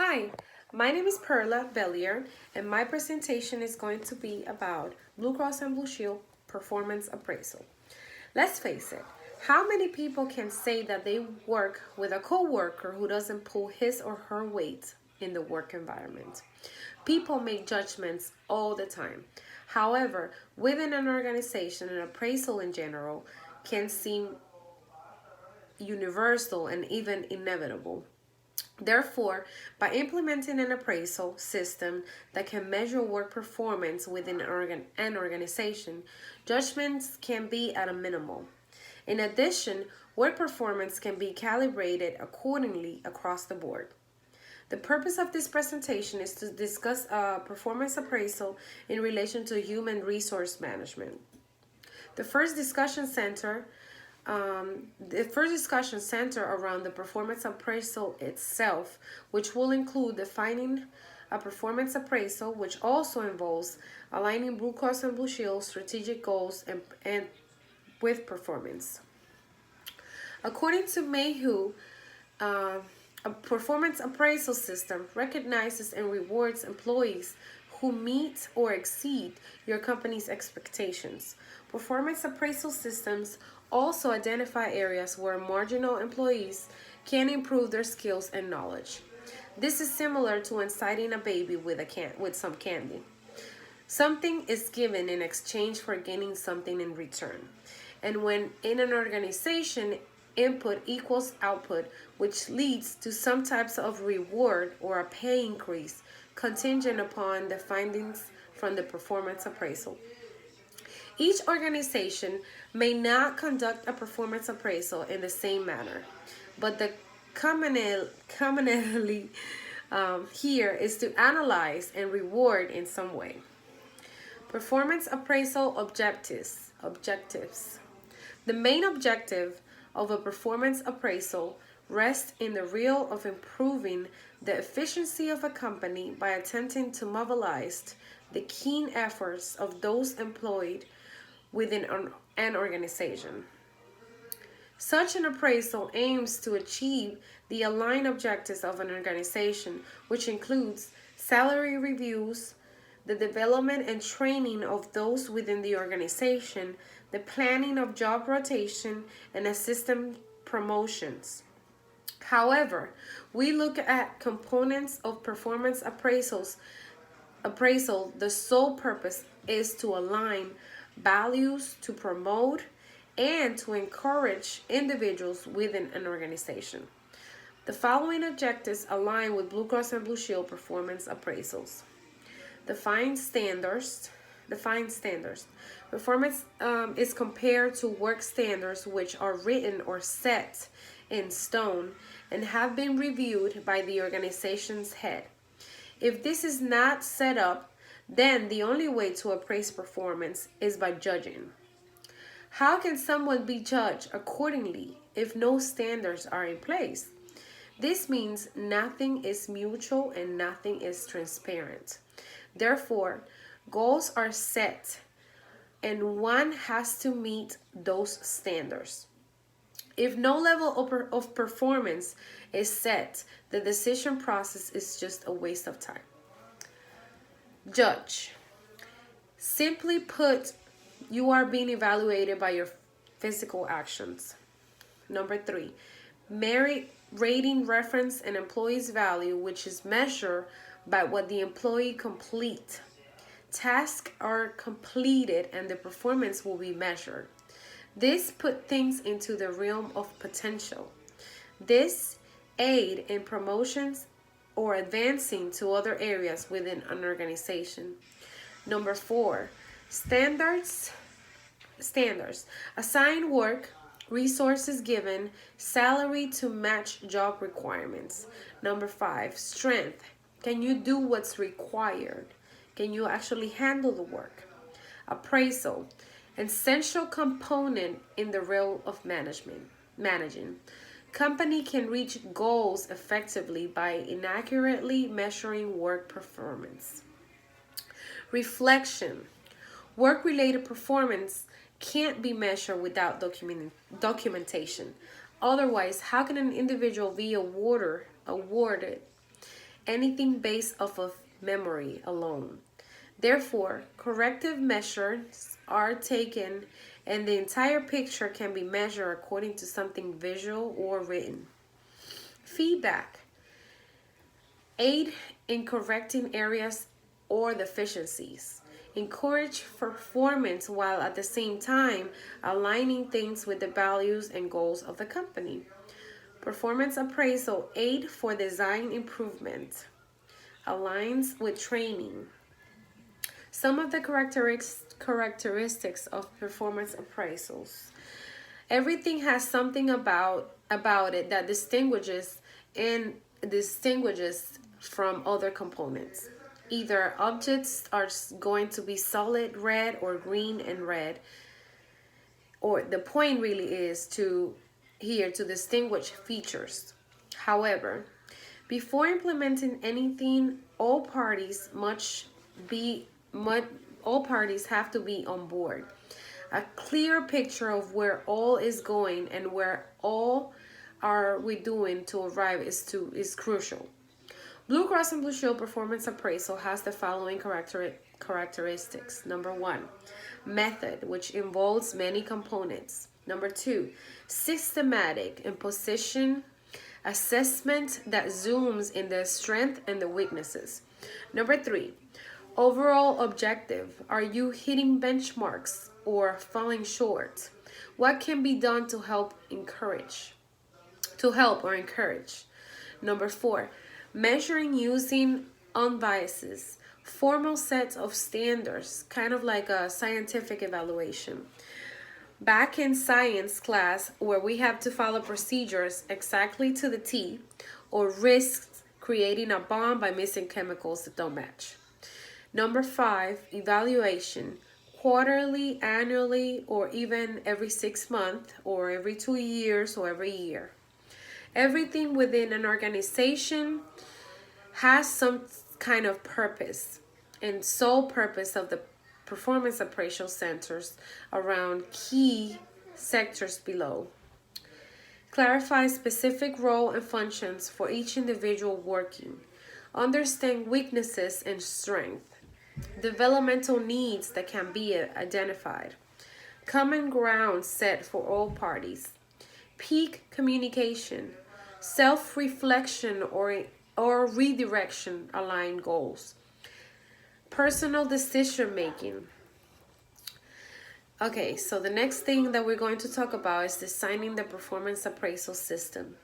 Hi, my name is Perla Bellier, and my presentation is going to be about Blue Cross and Blue Shield performance appraisal. Let's face it, how many people can say that they work with a coworker who doesn't pull his or her weight in the work environment? People make judgments all the time. However, within an organization, an appraisal in general can seem universal and even inevitable. Therefore, by implementing an appraisal system that can measure work performance within an organization, judgments can be at a minimal. In addition, work performance can be calibrated accordingly across the board. The purpose of this presentation is to discuss a performance appraisal in relation to human resource management. The first discussion center around the performance appraisal itself, which will include defining a performance appraisal, which also involves aligning Blue Cross and Blue Shield strategic goals and with performance. According to Mayhew, a performance appraisal system recognizes and rewards employees who meet or exceed your company's expectations. Performance appraisal systems also identify areas where marginal employees can improve their skills and knowledge. This is similar to inciting a baby with some candy. Something is given in exchange for gaining something in return. And when in an organization, input equals output, which leads to some types of reward or a pay increase contingent upon the findings from the performance appraisal. Each organization may not conduct a performance appraisal in the same manner, but the commonality here is to analyze and reward in some way. Performance appraisal objectives. The main objective of a performance appraisal rests in the real of improving the efficiency of a company by attempting to mobilize the keen efforts of those employed within an organization. Such an appraisal aims to achieve the aligned objectives of an organization, which includes salary reviews, the development and training of those within the organization, the planning of job rotation, and assistant promotions. However, we look at components of performance appraisal, the sole purpose is to align values, to promote, and to encourage individuals within an organization. The following objectives align with Blue Cross and Blue Shield performance appraisals. Define standards. Performance is compared to work standards which are written or set in stone and have been reviewed by the organization's head. If this is not set up, then the only way to appraise performance is by judging. How can someone be judged accordingly if no standards are in place? This means nothing is mutual and nothing is transparent. Therefore, goals are set and one has to meet those standards. If no level of performance is set, the decision process is just a waste of time. Judge. Simply put, you are being evaluated by your physical actions. Number 3, merit rating reference an employee's value, which is measured by what the employee complete. Tasks are completed and the performance will be measured. This put things into the realm of potential. This aid in promotions or advancing to other areas within an organization. Number 4, standards. Assign work, resources given, salary to match job requirements. Number 5, strength. Can you do what's required? Can you actually handle the work? Appraisal, essential component in the role of managing. Company can reach goals effectively by inaccurately measuring work performance. Reflection. Work-related performance can't be measured without documentation. Otherwise, how can an individual be awarded anything based off of memory alone. Therefore, corrective measures are taken and the entire picture can be measured according to something visual or written. Feedback. Aid in correcting areas or deficiencies. Encourage performance while at the same time aligning things with the values and goals of the company. Performance appraisal aid for design improvement. Aligns with training. Some of the characteristics of performance appraisals. Everything has something about it that distinguishes from other components. Either objects are going to be solid red or green and red, or the point really is to distinguish features. However, before implementing anything, be all parties have to be on board. A clear picture of where all is going and where all are we doing to arrive is crucial. Blue Cross and Blue Shield performance appraisal has the following characteristics. Number 1, method, which involves many components. Number 2, systematic and position assessment that zooms in the strength and the weaknesses. Number 3, overall objective. Are you hitting benchmarks or falling short? What can be done to help or encourage? Number 4, measuring using unbiases, formal sets of standards, kind of like a scientific evaluation. Back in science class, where we have to follow procedures exactly to the T, or risks creating a bomb by missing chemicals that don't match. Number 5, evaluation, quarterly, annually, or even every 6 months, or every 2 years, or every year. Everything within an organization has some kind of purpose, and sole purpose of the performance appraisal centers around key sectors below. Clarify specific role and functions for each individual working. Understand weaknesses and strength. Developmental needs that can be identified. Common ground set for all parties. Peak communication. Self-reflection or redirection aligned goals. Personal decision making. Okay, so the next thing that we're going to talk about is designing the performance appraisal system.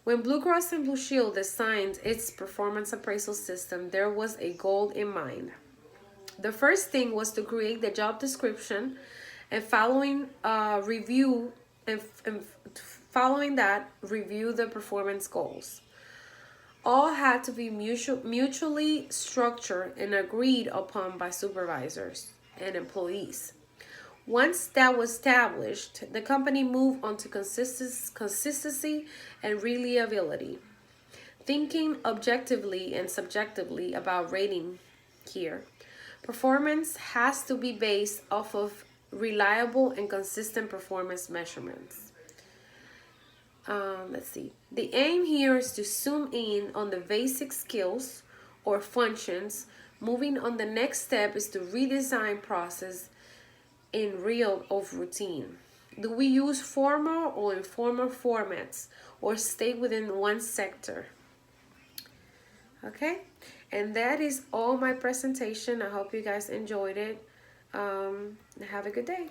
When Blue Cross and Blue Shield designed its performance appraisal system, there was a goal in mind. The first thing was to create the job description, and following that, review the performance goals. All had to be mutually structured and agreed upon by supervisors and employees. Once that was established, the company moved on to consistency and reliability. Thinking objectively and subjectively about rating here. Performance has to be based off of reliable and consistent performance measurements. Let's see. The aim here is to zoom in on the basic skills or functions. Moving on, the next step is to redesign process in real of routine. Do we use formal or informal formats or stay within one sector? Okay, and that is all my presentation. I hope you guys enjoyed it. Have a good day.